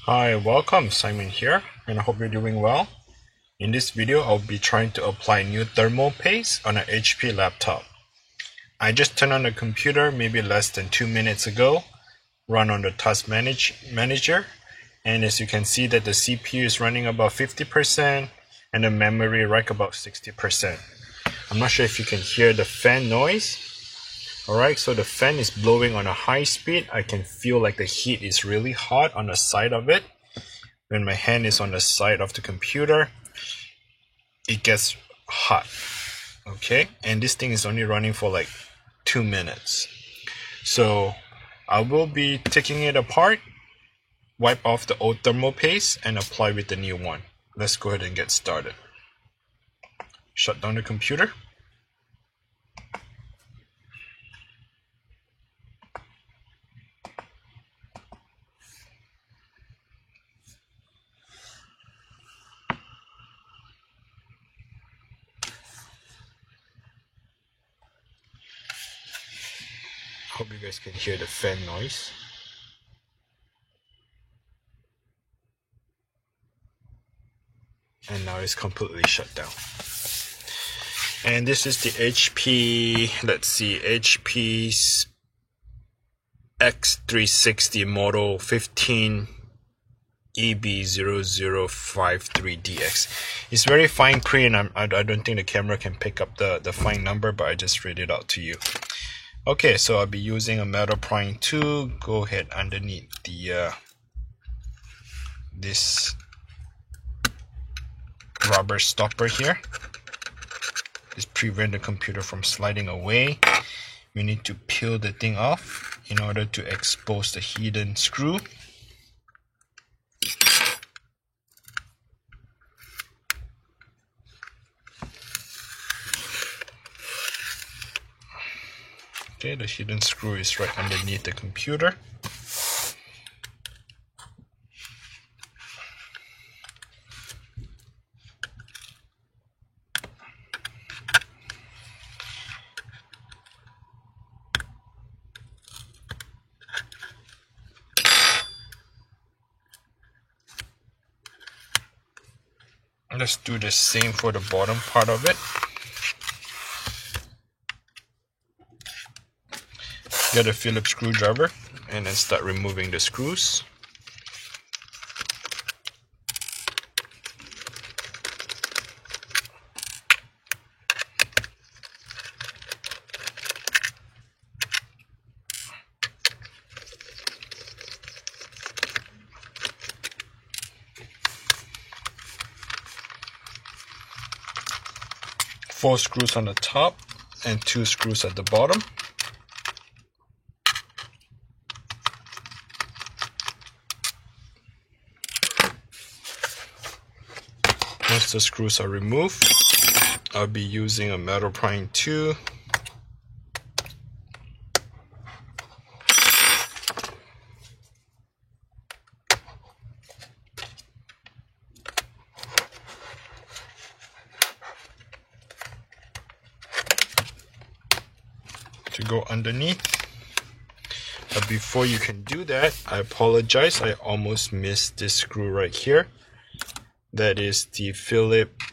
Hi, welcome. Simon here, and I hope you're doing well. In this video, I'll be trying to apply new thermal paste on an HP laptop. I just turned on the computer maybe less than 2 minutes ago, run on the task manager, and as you can see that the CPU is running about 50% and the memory right about 60%. I'm not sure if you can hear the fan noise. Alright, so the fan is blowing on a high speed. I can feel like the heat is really hot on the side of it. When my hand is on the side of the computer, it gets hot. Okay, and this thing is only running for like 2 minutes. So I will be taking it apart, wipe off the old thermal paste, and apply with the new one. Let's go ahead and get started. Shut down the computer. Hope you guys can hear the fan noise. And now it's completely shut down. And this is the HP, let's see, HP's X360 model 15 EB0053DX. It's very fine print, and I don't think the camera can pick up the fine number, but I just read it out to you. Okay, so I'll be using a metal prying tool. Go ahead underneath the this rubber stopper here. Just prevent the computer from sliding away. We need to peel the thing off in order to expose the hidden screw. Okay, the hidden screw is right underneath the computer. Let's do the same for the bottom part of it. Get a Phillips screwdriver and then start removing the screws. Four screws on the top and 2 screws at the bottom. Once the screws are removed, I'll be using a metal prying tool to go underneath. But before you can do that, I apologize, I almost missed this screw right here. That is the Phillips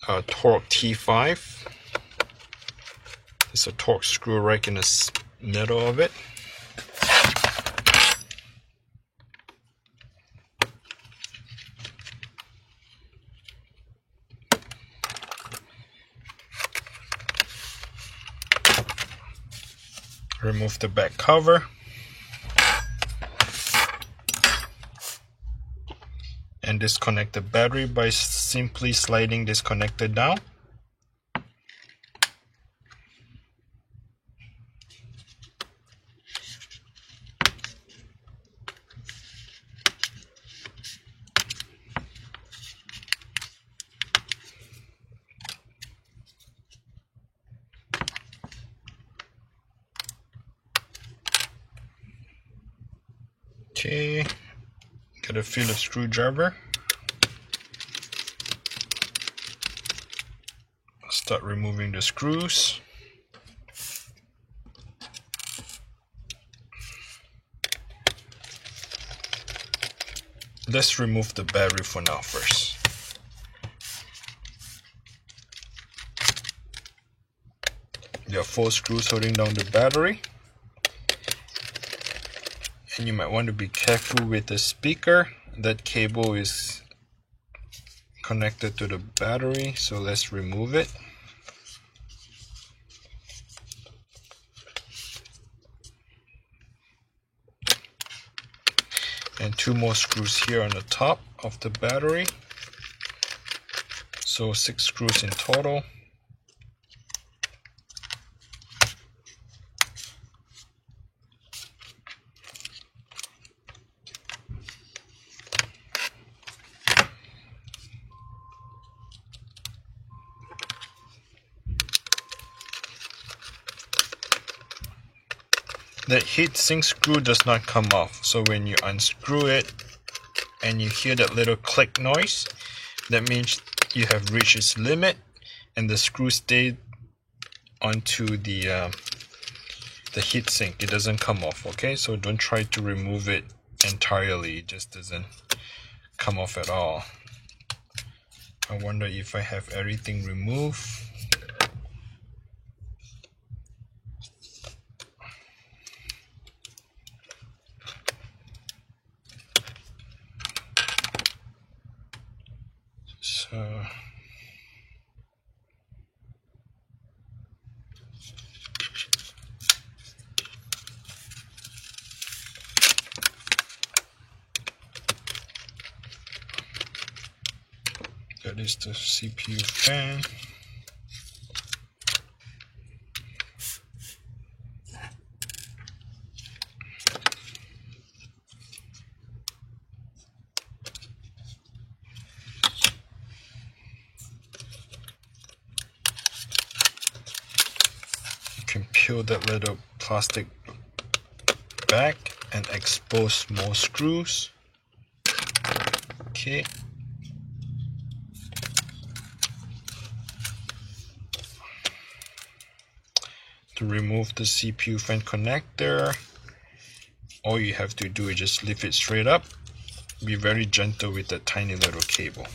Torx T5. There's a Torx screw right in the middle of it. Remove the back cover. And disconnect the battery by simply sliding this connector down. Okay, get a Phillips screwdriver. Start removing the screws. let's remove the battery for now first. There are 4 screws holding down the battery. And you might want to be careful with the speaker. That cable is connected to the battery, so let's remove it. And 2 more screws here on the top of the battery. So 6 screws in total. The heatsink screw does not come off, so when you unscrew it and you hear that little click noise, that means you have reached its limit and the screw stayed onto the heatsink. It doesn't come off, okay? So don't try to remove it entirely, it just doesn't come off at all. I wonder if I have everything removed. So that is the CPU fan. You can peel that little plastic back and expose more screws. Okay. To remove the CPU fan connector, all you have to do is just lift it straight up. Be very gentle with that tiny little cable.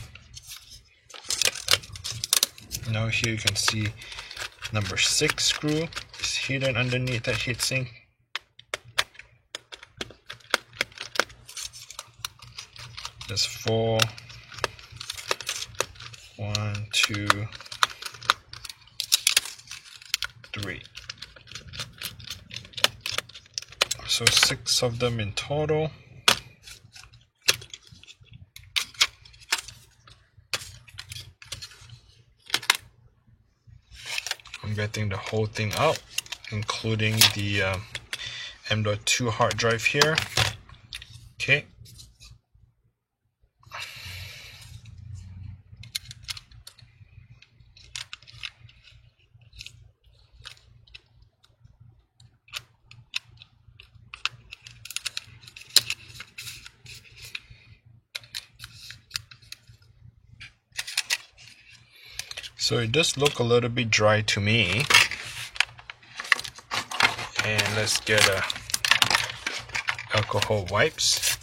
Now here you can see number 6 screw is hidden underneath that heatsink. That's 4. 1, 2, 3. So 6 of them in total. I'm getting the whole thing out, including the M.2 hard drive here. Okay. So it does look a little bit dry to me. And let's get alcohol wipes.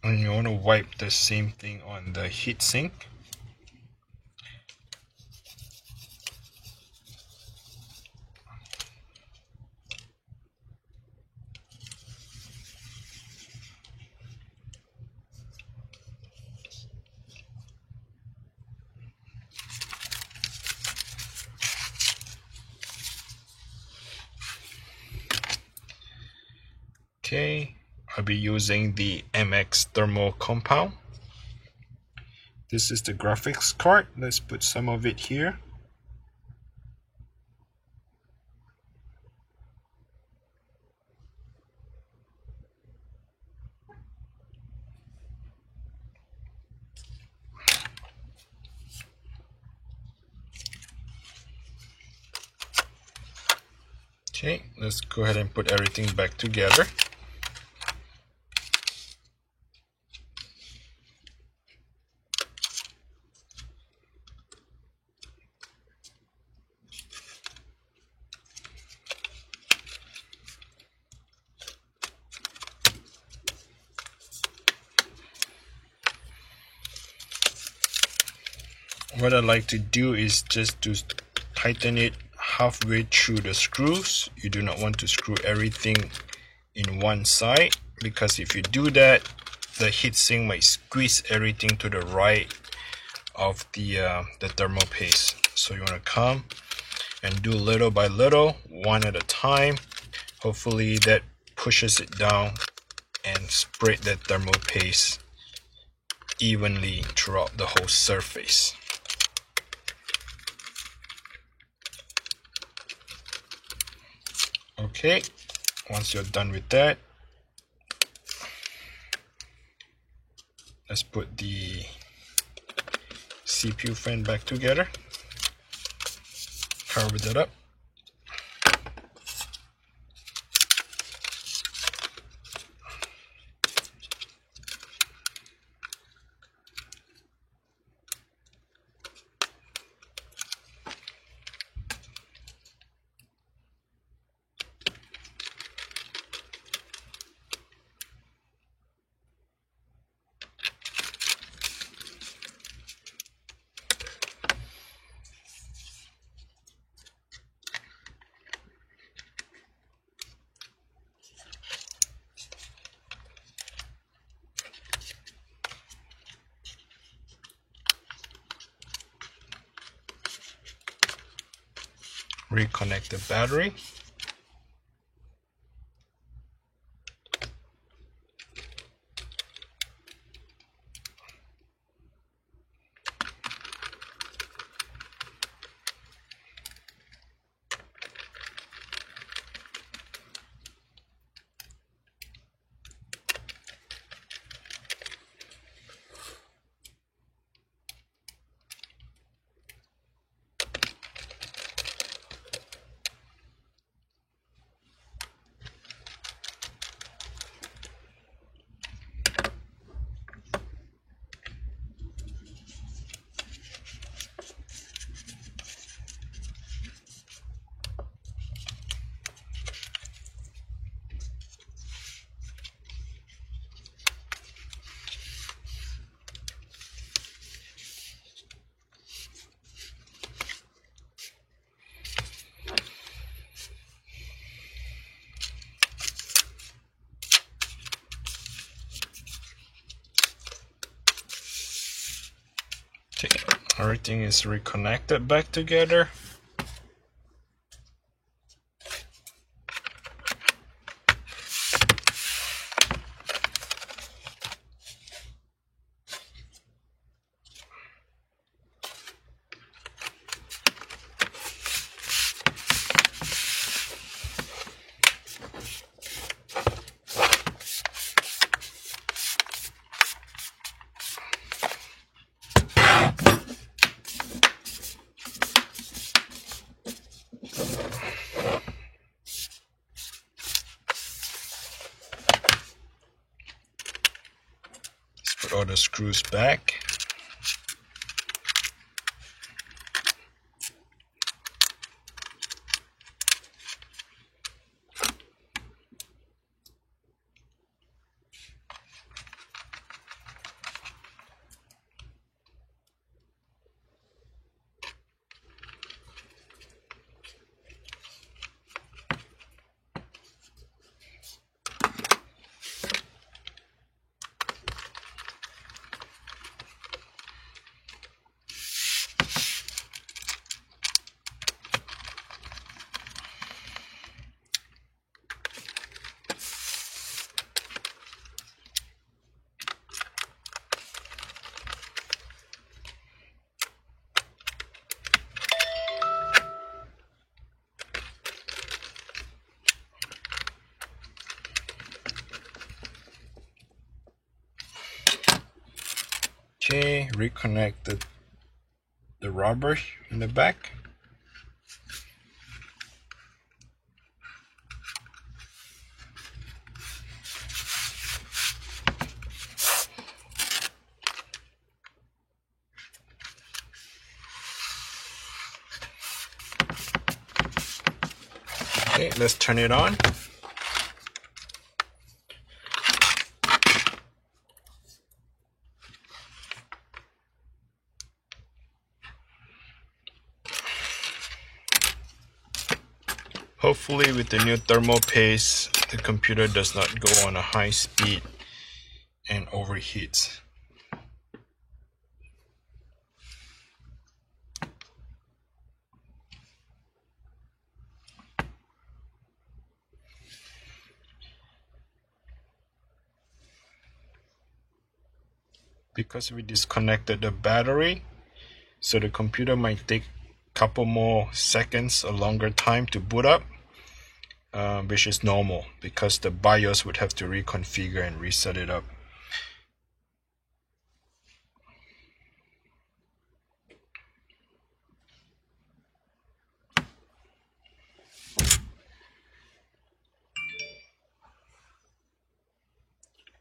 And you want to wipe the same thing on the heatsink. Okay, I'll be using the MX thermal compound. This is the graphics card. Let's put some of it here. Okay, let's go ahead and put everything back together. What I like to do is just to tighten it halfway through the screws. You do not want to screw everything in one side, because if you do that, the heatsink might squeeze everything to the right of the thermal paste. So you want to come and do little by little, one at a time. Hopefully that pushes it down and spread that thermal paste evenly throughout the whole surface. Okay, once you're done with that, let's put the CPU fan back together, cover that up. Reconnect the battery. Okay, everything is reconnected back together. Put all the screws back. Okay, reconnect the rubber in the back. Okay, let's turn it on. Hopefully with the new thermal paste, the computer does not go on a high speed and overheats. Because we disconnected the battery, so the computer might take a couple more seconds, a longer time to boot up, which is normal because the BIOS would have to reconfigure and reset it up.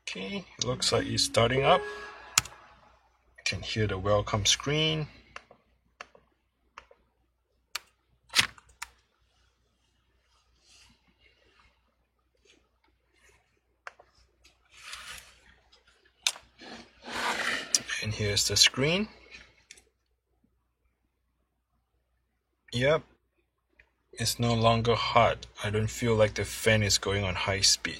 Okay, looks like it's starting up. You can hear the welcome screen. And here's the screen. Yep, it's no longer hot. I don't feel like the fan is going on high speed.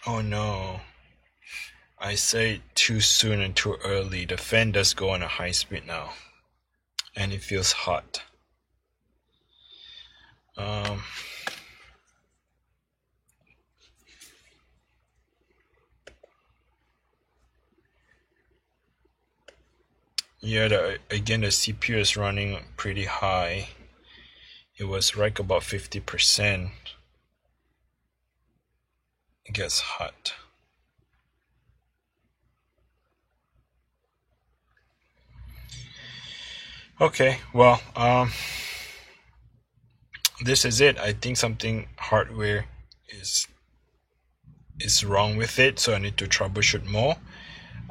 Oh no, I say too soon and too early. The fan does go on a high speed now, and it feels hot. Yeah, again the CPU is running pretty high. It was like about 50%. It gets hot. Okay, well, this is it. I think something hardware is wrong with it, so I need to troubleshoot more.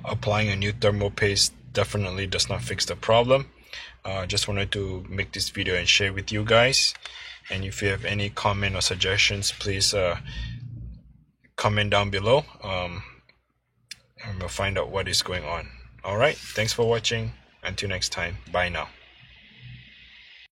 Applying a new thermal paste definitely does not fix the problem. Just wanted to make this video and share with you guys. And if you have any comment or suggestions, please comment down below. And we'll find out what is going on. Alright, thanks for watching. Until next time, bye now.